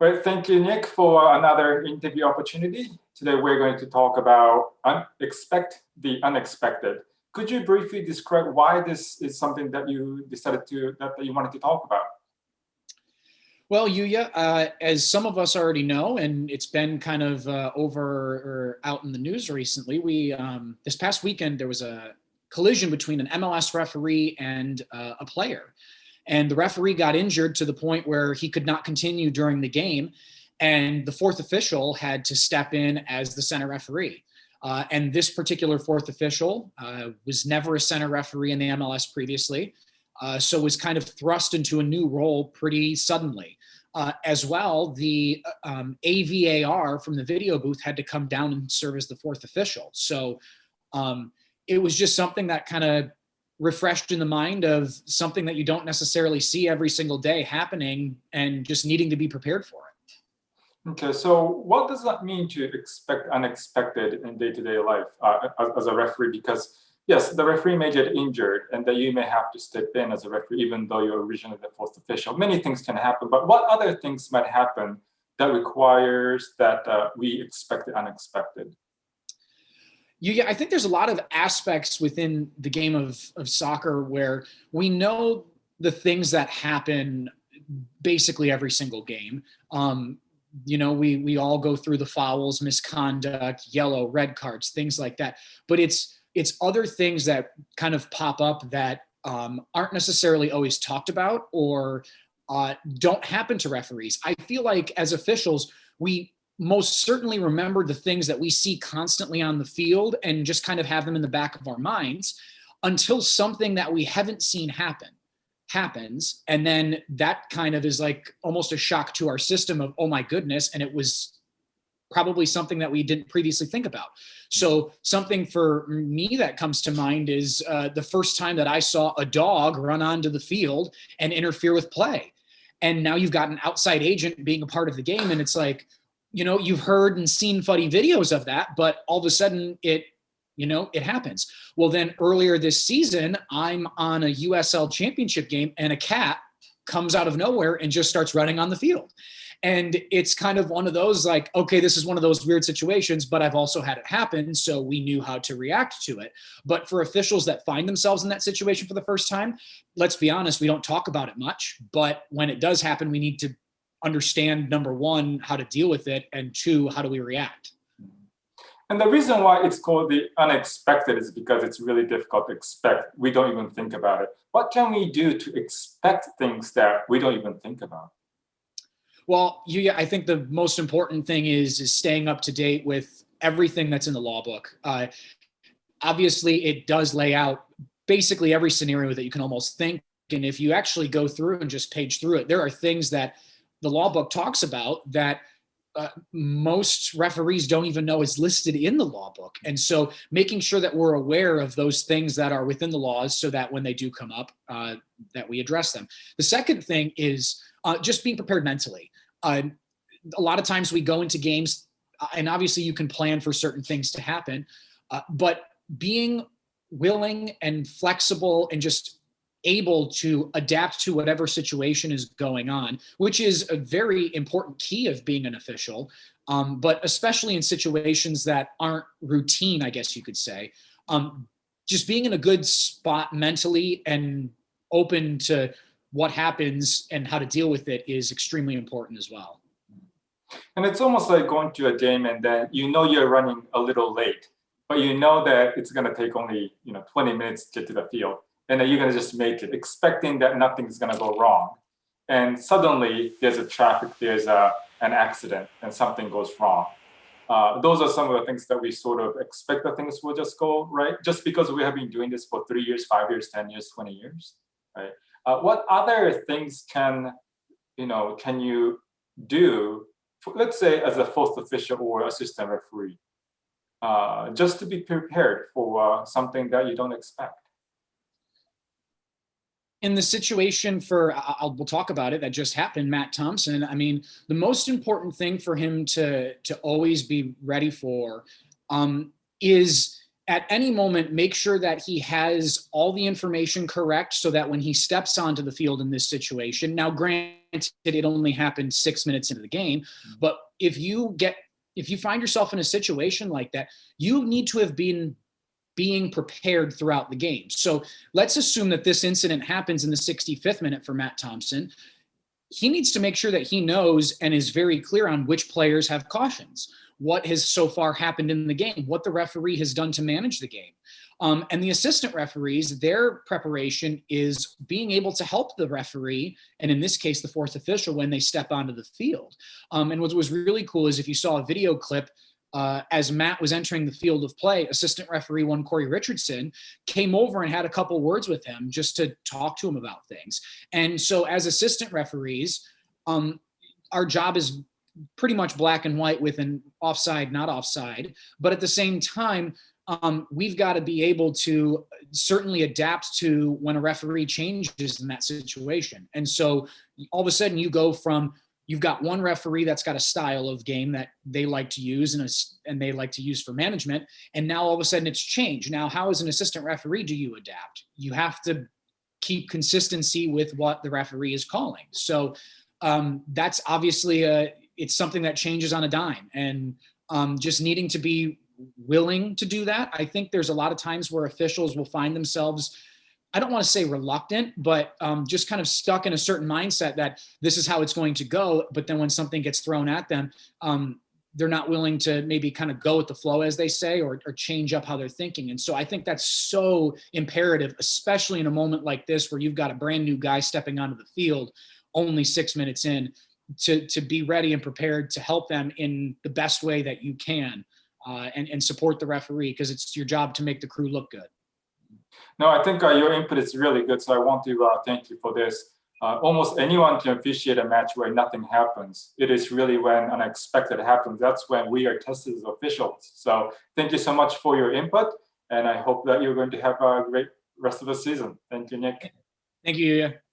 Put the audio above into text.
Right, thank you, Nick, for another interview opportunity. Today, we're going to talk about expect the unexpected. Could you briefly describe why this is something that you decided that you wanted to talk about? Well, Yuya, as some of us already know, and it's been kind of over or out in the news recently, we this past weekend there was a collision between an MLS referee and a player. And the referee got injured to the point where he could not continue during the game. And the fourth official had to step in as the center referee. And this particular fourth official was never a center referee in the MLS previously, so was kind of thrust into a new role pretty suddenly. As well, the AVAR from the video booth had to come down and serve as the fourth official. So it was just something that kind of refreshed in the mind of something that you don't necessarily see every single day happening and just needing to be prepared for it. Okay, so what does that mean to expect unexpected in day-to-day life as a referee? Because yes, the referee may get injured and that you may have to step in as a referee even though you're originally the fourth official. Many things can happen, but what other things might happen that requires that we expect the unexpected? I think there's a lot of aspects within the game of soccer where we know the things that happen basically every single game. We all go through the fouls, misconduct, yellow, red cards, things like that. But it's other things that kind of pop up that aren't necessarily always talked about or don't happen to referees. I feel like as officials, we most certainly remember the things that we see constantly on the field and just kind of have them in the back of our minds until something that we haven't seen happens. And then that kind of is like almost a shock to our system of, oh my goodness. And it was probably something that we didn't previously think about. So something for me that comes to mind is the first time that I saw a dog run onto the field and interfere with play. And now you've got an outside agent being a part of the game. And it's like, you've heard and seen funny videos of that, but all of a sudden it happens. Well, then earlier this season, I'm on a USL championship game and a cat comes out of nowhere and just starts running on the field. And it's kind of one of those like, okay, this is one of those weird situations, but I've also had it happen. So we knew how to react to it. But for officials that find themselves in that situation for the first time, let's be honest, we don't talk about it much. But when it does happen, we need to understand, number one, how to deal with it, and two, how do we react? And the reason why it's called the unexpected is because it's really difficult to expect. We don't even think about it. What can we do to expect things that we don't even think about? Well, I think the most important thing is staying up to date with everything that's in the law book. Obviously, it does lay out basically every scenario that you can almost think. And if you actually go through and just page through it, there are things that the law book talks about that most referees don't even know is listed in the law book. And so making sure that we're aware of those things that are within the laws so that when they do come up, that we address them. The second thing is just being prepared mentally. A lot of times we go into games and obviously you can plan for certain things to happen, but being willing and flexible and just able to adapt to whatever situation is going on, which is a very important key of being an official, but especially in situations that aren't routine, I guess you could say. Just being in a good spot mentally and open to what happens and how to deal with it is extremely important as well. And it's almost like going to a game and then you're running a little late, but you know that it's going to take only 20 minutes to get to the field. And then you're going to just make it, expecting that nothing's going to go wrong. And suddenly there's there's an accident and something goes wrong. Those are some of the things that we sort of expect that things will just go right, just because we have been doing this for 3 years, 5 years, 10 years, 20 years, right? What other things can you do, let's say as a fourth official or assistant referee, just to be prepared for something that you don't expect? In the situation we'll talk about it, that just happened, Matt Thompson, I mean, the most important thing for him to always be ready for is at any moment, make sure that he has all the information correct so that when he steps onto the field in this situation, now granted, it only happened 6 minutes into the game, but if you find yourself in a situation like that, you need to have been being prepared throughout the game. So let's assume that this incident happens in the 65th minute for Matt Thompson. He needs to make sure that he knows and is very clear on which players have cautions, what has so far happened in the game, what the referee has done to manage the game. And the assistant referees, their preparation is being able to help the referee, and in this case, the fourth official, when they step onto the field. And what was really cool is if you saw a video clip, as Matt was entering the field of play, assistant referee one Corey Richardson came over and had a couple words with him just to talk to him about things. And so as assistant referees, our job is pretty much black and white with an offside, not offside. But at the same time, we've got to be able to certainly adapt to when a referee changes in that situation. And so all of a sudden you go from, you've got one referee that's got a style of game that they like to use and they like to use for management. And now all of a sudden it's changed. Now, how as an assistant referee do you adapt? You have to keep consistency with what the referee is calling. So that's obviously it's something that changes on a dime, and just needing to be willing to do that. I think there's a lot of times where officials will find themselves, I don't want to say reluctant, but just kind of stuck in a certain mindset that this is how it's going to go. But then when something gets thrown at them, they're not willing to maybe kind of go with the flow, as they say, or change up how they're thinking. And so I think that's so imperative, especially in a moment like this, where you've got a brand new guy stepping onto the field only 6 minutes in, to be ready and prepared to help them in the best way that you can, and support the referee, because it's your job to make the crew look good. No, I think your input is really good. So I want to thank you for this. Almost anyone can officiate a match where nothing happens. It is really when unexpected happens. That's when we are tested as officials. So thank you so much for your input. And I hope that you're going to have a great rest of the season. Thank you, Nick. Thank you, Yuya.